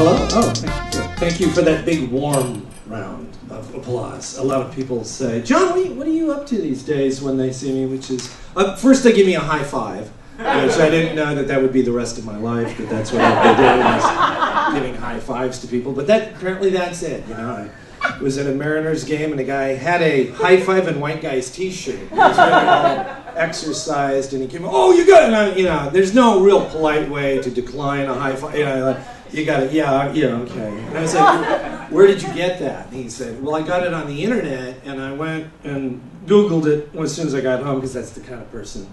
Hello? Oh, thank you for that big warm round of applause. A lot of people say, John, what are you up to these days when they see me? Which is, first they give me a high five, which I didn't know that would be the rest of my life, that that's what I'd be doing, is giving high fives to people. But apparently that's it, you know. I was at a Mariners game and a guy had a high five and white guy's t-shirt. He was very all exercised and he came, oh, you got it. And you know, there's no real polite way to decline a high five. You know, you got it, yeah, okay. And I was like, where did you get that? And he said, well, I got it on the internet, and I went and Googled it as soon as I got home, because that's the kind of person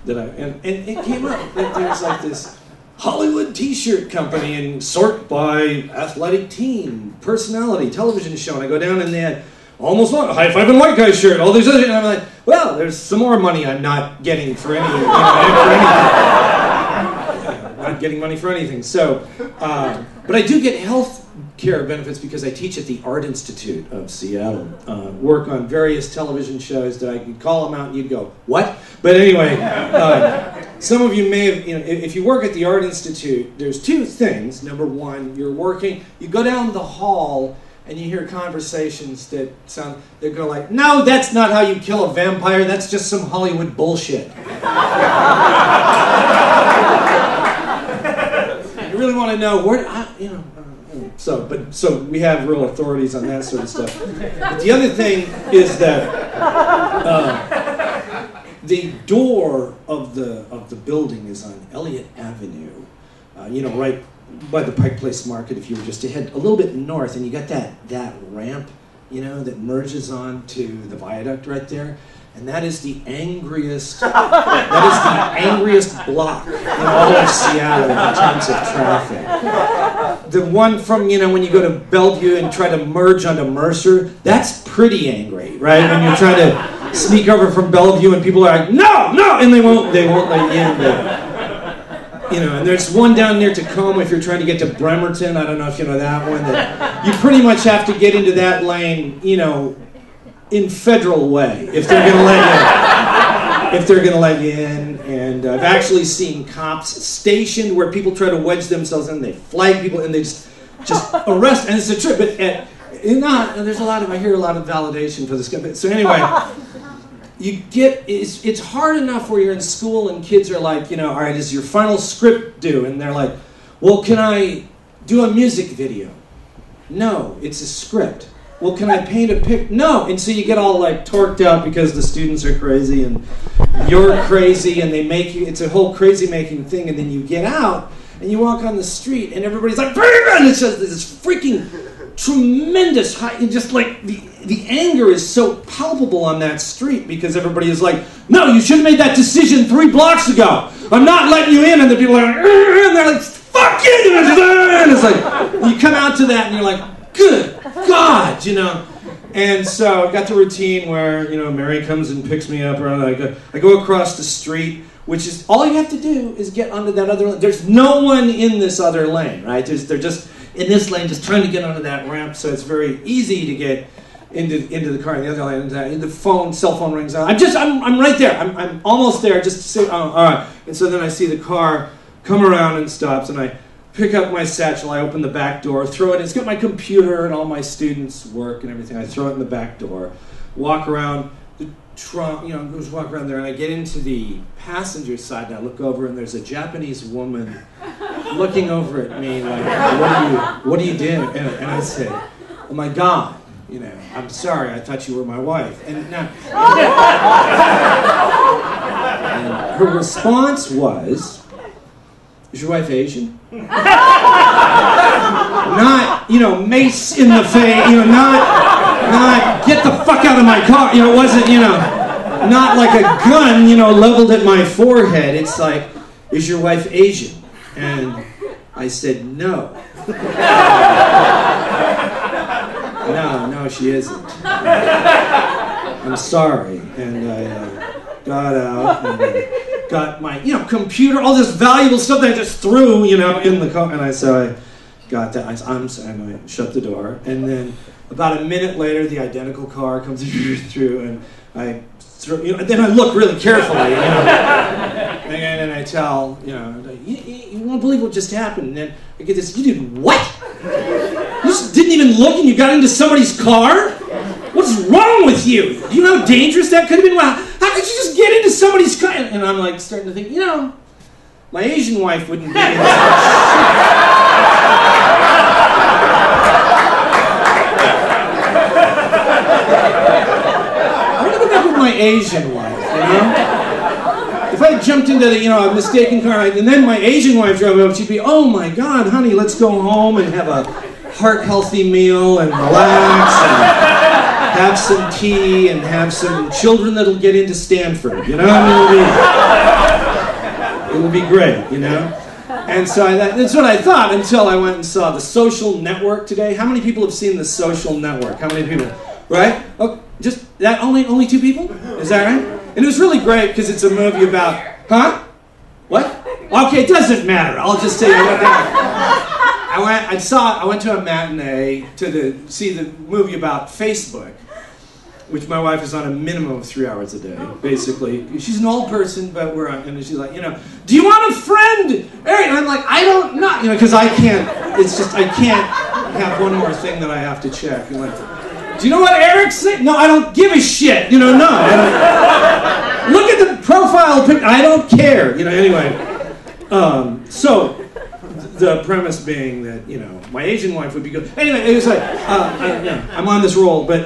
that and it came up that there's like this Hollywood t-shirt company and sort by athletic team, personality, television show, and I go down and they had almost a high five and white guy shirt, all these other, and I'm like, well, there's some more money I'm not getting for any, for anything. Not getting money for anything. So, but I do get health care benefits because I teach at the Art Institute of Seattle. Work on various television shows that I could call them out and you'd go, what? But anyway, some of you may have, you know, if you work at the Art Institute, there's two things. Number one, you go down the hall and you hear conversations that they go like, no, that's not how you kill a vampire, that's just some Hollywood bullshit. You really want to know where, you know, so we have real authorities on that sort of stuff. But the other thing is that the door of the building is on Elliott Avenue, you know, right by the Pike Place Market. If you were just to head a little bit north, and you got that ramp, you know, that merges onto the viaduct right there. And that is the angriest block in all of Seattle in terms of traffic. The one from, you know, when you go to Bellevue and try to merge onto Mercer, that's pretty angry, right? When you're trying to sneak over from Bellevue and people are like, no, and they won't let you in there. You know, and there's one down near Tacoma if you're trying to get to Bremerton. I don't know if you know that one. That you pretty much have to get into that lane, you know, in Federal Way, if they're going to let you in. And I've actually seen cops stationed where people try to wedge themselves in. They flag people and they just arrest. And it's a trip. But I hear a lot of validation for this guy. So anyway, it's hard enough where you're in school and kids are like, you know, all right, is your final script due? And they're like, well, can I do a music video? No, it's a script. Well, can I paint a pic? No. And so you get all like torqued out because the students are crazy and you're crazy and they make you, it's a whole crazy making thing, and then you get out and you walk on the street and everybody's like, and it's just this freaking tremendous high, and just like the anger is so palpable on that street because everybody is like, no, you should have made that decision 3 blocks ago. I'm not letting you in. And the people are like, and they're like, fuck you. And it's like, you come out to that and you're like, good God, you know. And so I got the routine where, you know, Mary comes and picks me up, and I go across the street, which is all you have to do is get onto that other lane. There's no one in this other lane, right? They're just in this lane, just trying to get onto that ramp, so it's very easy to get into the car in the other lane. And the cell phone rings out. I'm right there. I'm almost there. Just to say, oh, all right. And so then I see the car come around and stops, and I pick up my satchel, I open the back door, throw it in. It's got my computer and all my students' work and everything. I throw it in the back door, walk around the trunk, you know, just walk around there, and I get into the passenger side, and I look over, and there's a Japanese woman looking over at me like, what are you doing? And I said, oh my God, you know, I'm sorry, I thought you were my wife. And her response was, is your wife Asian? Not, you know, mace in the face, you know, not get the fuck out of my car. You know, it wasn't, you know, not like a gun, you know, leveled at my forehead. It's like, is your wife Asian? And I said, no. No, she isn't. I'm sorry. And I got out and got my, you know, computer, all this valuable stuff that I just threw, you know, in the car. And I got that. I'm sorry, and I shut the door. And then about a minute later, the identical car comes through, and I throw, you know, then I look really carefully, you know, and I tell, you know, you won't believe what just happened. And then I get this, you did what? first didn't even look and you got into somebody's car? What's wrong with you? Do you know how dangerous that could have been? Wow, how could you just get into somebody's car? And I'm like starting to think, you know, my Asian wife wouldn't be into such I'm gonna go back with my Asian wife, you know? If I jumped into the, a mistaken car, and then my Asian wife drove up, she'd be, oh my God, honey, let's go home and have a heart-healthy meal and relax and have some tea and have some children that'll get into Stanford, you know? It'll be great, you know? And so that's what I thought until I went and saw The Social Network today. How many people have seen The Social Network? How many people? Right? Oh, just that? Only 2 people? Is that right? And it was really great because it's a movie about, huh? What? Okay, it doesn't matter. I'll just tell you what I went to a matinee to see the movie about Facebook, which my wife is on a minimum of 3 hours a day, basically. She's an old person, but we're on, and she's like, do you want a friend? Eric? And I'm like, I don't know, because I can't have one more thing that I have to check. And like, do you know what Eric's saying? No, I don't give a shit. No. Look at the profile picture. I don't care. Anyway. So the premise being that, my Asian wife would be good. Anyway, it was like, I'm on this roll, but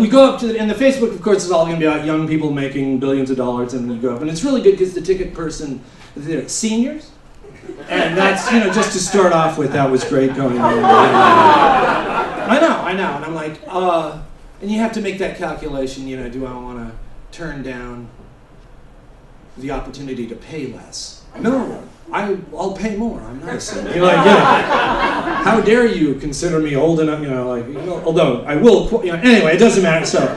we go up to and the Facebook, of course, is all going to be about young people making billions of dollars, and you go up, and it's really good because the ticket person, they're seniors. And that's, just to start off with, that was great going on. I know. And I'm like, and you have to make that calculation, do I want to turn down the opportunity to pay less? No, I'll pay more. I'm not a senior. You're like, how dare you consider me old enough, although I will, anyway, it doesn't matter. So,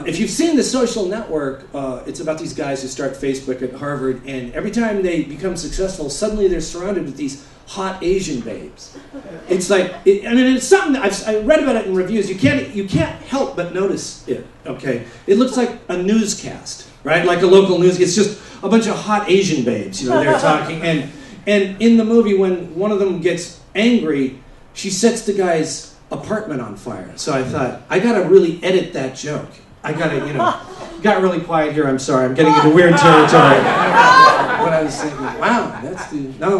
if you've seen The Social Network, it's about these guys who start Facebook at Harvard, and every time they become successful, suddenly they're surrounded with these hot Asian babes. It's like, it's something that I read about it in reviews. You can't help but notice it. Okay, it looks like a newscast, right? Like a local news. It's just a bunch of hot Asian babes. They're talking, and in the movie, when one of them gets angry, she sets the guy's apartment on fire. So I thought, I gotta really edit that joke. I gotta, got really quiet here. I'm sorry. I'm getting into weird territory. But I was thinking, wow,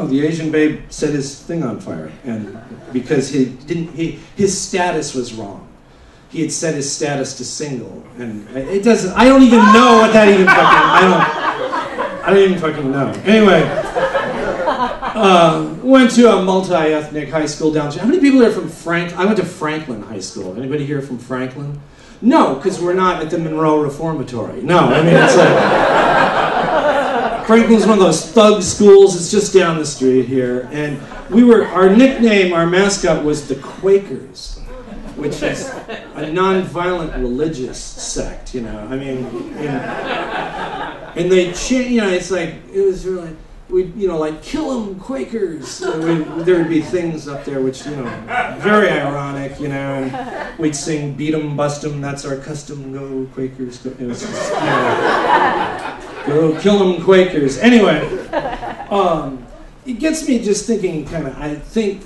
the Asian babe set his thing on fire, and because his status was wrong. He had set his status to single, and it doesn't. I don't even know what that even fucking. I don't even fucking know. Anyway, went to a multi-ethnic high school downtown. How many people are from I went to Franklin High School. Anybody here from Franklin? No, because we're not at the Monroe Reformatory. No, it's like Franklin's one of those thug schools. It's just down the street here, and our nickname, our mascot was the Quakers, which is a non-violent religious sect. And they it's like, it was really, like, kill them, Quakers. There would be things up there which, very ironic, and we'd sing, beat 'em, bust 'em, that's our custom, go Quakers. Go. It was just, go kill 'em, Quakers. Anyway, it gets me just thinking, I think,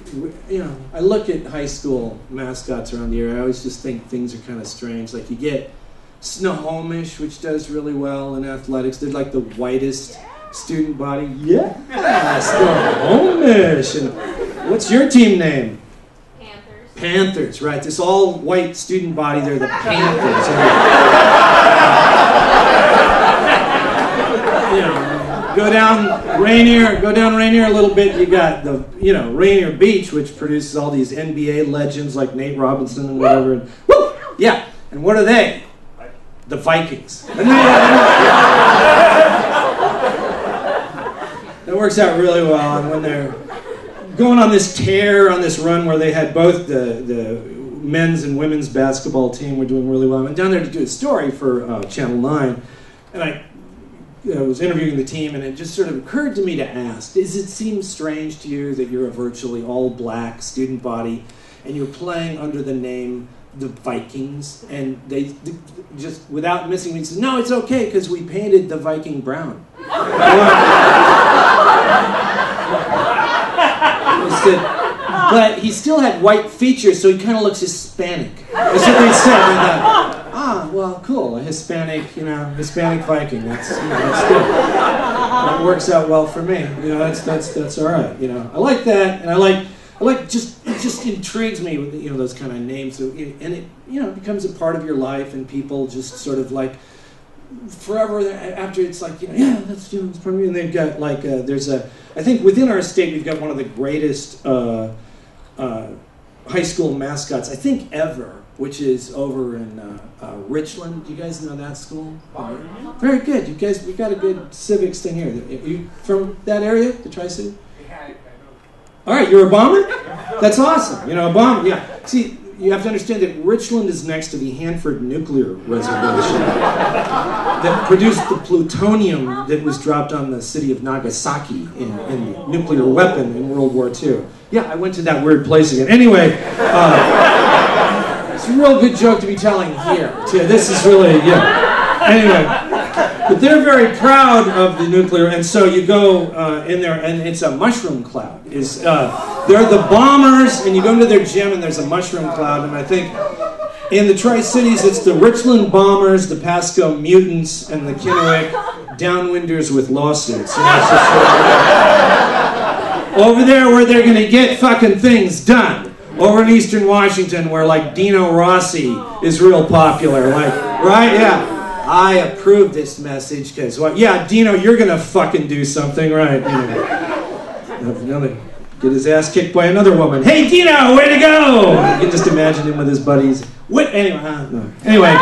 I look at high school mascots around the area, I always just think things are kind of strange. Like, you get Snohomish, which does really well in athletics. They're like the whitest student body. Yeah, Snohomish. And what's your team name? Panthers, right. This all white student body, they're the Panthers. Go down Rainier a little bit, you got the, Rainier Beach, which produces all these NBA legends like Nate Robinson and whatever. And, woo! Yeah, and what are they? The Vikings. That works out really well, and when they're going on this tear, on this run where they had both the men's and women's basketball team were doing really well. I went down there to do a story for Channel 9, and I was interviewing the team, and it just sort of occurred to me to ask, does it seem strange to you that you're a virtually all-black student body, and you're playing under the name the Vikings? And they just, without missing me, said, no, it's okay, because we painted the Viking brown. I said, but he still had white features, so he kind of looks Hispanic. That's what they said. And I thought, ah, well, cool, a Hispanic, Hispanic Viking. That's good. That works out well for me. That's all right. I like that, and I like it just intrigues me with those kind of names, and it becomes a part of your life, and people just sort of like forever after it's like yeah, that's it's part of me. And they've got like I think within our state we've got one of the greatest high school mascots I think ever, which is over in Richland. Do you guys know that school? Very good. You guys, we got a good civics thing here. Are you from that area, the Tri-City? All right, you're a bomber? That's awesome. A bomber, yeah. See, you have to understand that Richland is next to the Hanford nuclear reservation that produced the plutonium that was dropped on the city of Nagasaki in the nuclear weapon in World War II. Yeah, I went to that weird place again. Anyway, it's a real good joke to be telling here, too. This is really, Anyway. But they're very proud of the nuclear, and so you go in there, and it's a mushroom cloud. They're the bombers, and you go into their gym, and there's a mushroom cloud. And I think in the Tri-Cities, it's the Richland Bombers, the Pasco Mutants, and the Kennewick Downwinders with lawsuits. Over there, where they're going to get fucking things done. Over in Eastern Washington, where like Dino Rossi is real popular, right? Yeah. I approve this message because, Dino, you're going to fucking do something, right? Get his ass kicked by another woman. Hey, Dino, way to go! You can just imagine him with his buddies. Anyway,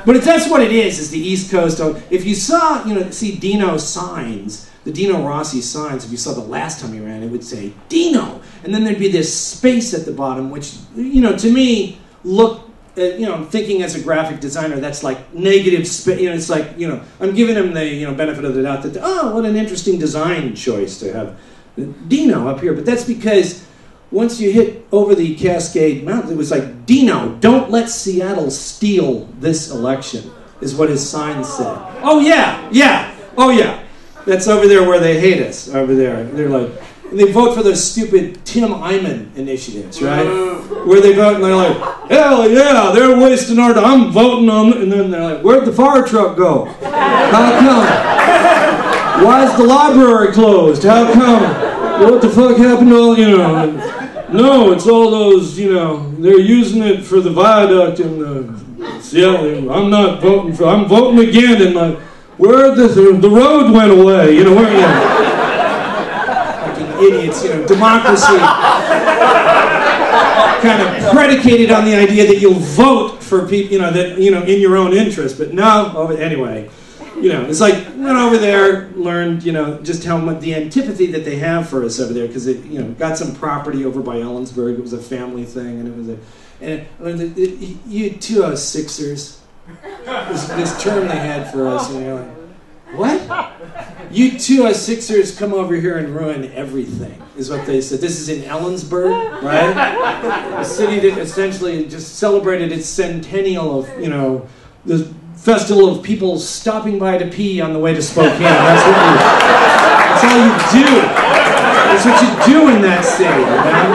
but that's what it is the East Coast. If you saw, see Dino signs, the Dino Rossi signs, if you saw the last time he ran, it would say, Dino! And then there'd be this space at the bottom, which, to me, looked, I'm thinking as a graphic designer, that's like negative space. It's like, I'm giving him the, benefit of the doubt that, what an interesting design choice to have Dino up here. But that's because once you hit over the Cascade Mountain, it was like, Dino, don't let Seattle steal this election, is what his sign said. Oh yeah. That's over there where they hate us, over there. They're like, they vote for those stupid Tim Eyman initiatives, right? Where they vote and they're like, hell yeah, they're wasting our time. I'm voting on it. And then they're like, where'd the fire truck go? How come? Why is the library closed? How come? What the fuck happened to all, No, it's all those, they're using it for the viaduct in the Seattle. I'm not voting for, I'm voting again. And like, where the road went away, where, idiots, democracy kind of predicated on the idea that you'll vote for people, in your own interest. But no, anyway, it's like went over there, learned, just how much the antipathy that they have for us over there because it, got some property over by Ellensburg. It was a family thing, and you 206ers, this term they had for us, and you're like, what? You 206ers come over here and ruin everything, is what they said. This is in Ellensburg, right? A city that essentially just celebrated its centennial of, the festival of people stopping by to pee on the way to Spokane. That's all you do. That's what you do in that city, man.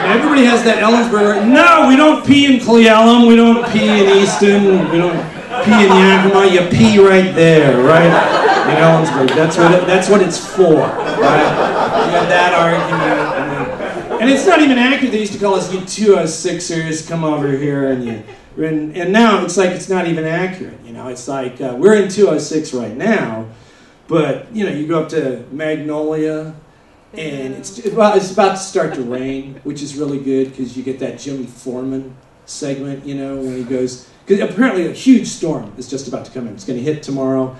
And everybody has that Ellensburg. No, we don't pee in Cle Elum. We don't pee in Easton. We don't pee in Yakima. You pee right there, right? In Ellensburg. That's what it's for, right? You have that argument. And it's not even accurate. They used to call us you 206ers, come over here, and now it's like it's not even accurate. It's like we're in 206 right now, but you go up to Magnolia, and it's about to start to rain, which is really good because you get that Jimmy Foreman segment, when he goes, because apparently a huge storm is just about to come in. It's going to hit tomorrow.